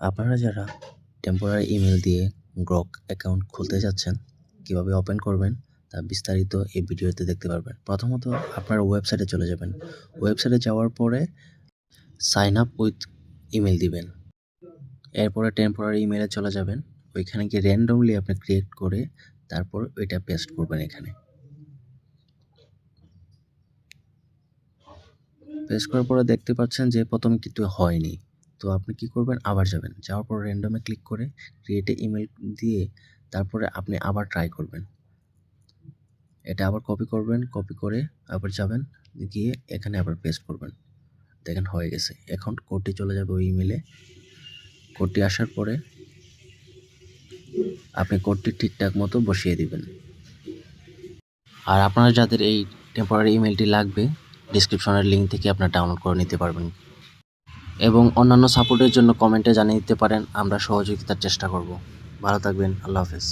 আপনারা যারা temporary email দিয়ে গ্রক অ্যাকাউন্ট খুলতে যাচ্ছেন, কীভাবে ওপেন করবেন তা বিস্তারিত এই ভিডিওতে দেখতে পারবেন। প্রথমত আপনারা ওয়েবসাইটে চলে যাবেন। ওয়েবসাইটে যাওয়ার পরে সাইন আপ উইথ ইমেল দিবেন। এরপরে টেম্পোরারি ইমেলে চলে যাবেন। ওইখানে গিয়ে র্যান্ডমলি আপনি ক্রিয়েট করে তারপর ওইটা পেস্ট করবেন এখানে। পেস্ট করার পরে দেখতে পাচ্ছেন যে প্রথমে কিন্তু হয়নি। তো আপনি কি করবেন, আবার যাবেন। যাওয়ার পর র্যান্ডমে ক্লিক করে ক্রিয়েট ইমেল দিয়ে তারপরে আপনি আবার ট্রাই করবেন। এটা আবার কপি করবেন, কপি করে আবার যাবেন, গিয়ে এখানে আবার পেস্ট করবেন। দেখেন হয়ে গেছে। এখন কোডটি চলে যাবে ওই ইমেলে। কোডটি আসার পরে আপনি কোডটি ঠিকঠাক মতো বসিয়ে দিবেন। আর আপনারা যাদের এই টেম্পোরারি ইমেলটি লাগবে, ডিসক্রিপশনের লিঙ্ক থেকে আপনারা ডাউনলোড করে নিতে পারবেন এবং অন্যান্য সাপোর্টের জন্য কমেন্টে জানিয়ে দিতে পারেন। আমরা সহযোগিতার চেষ্টা করব। ভালো থাকবেন। আল্লাহ হাফেজ।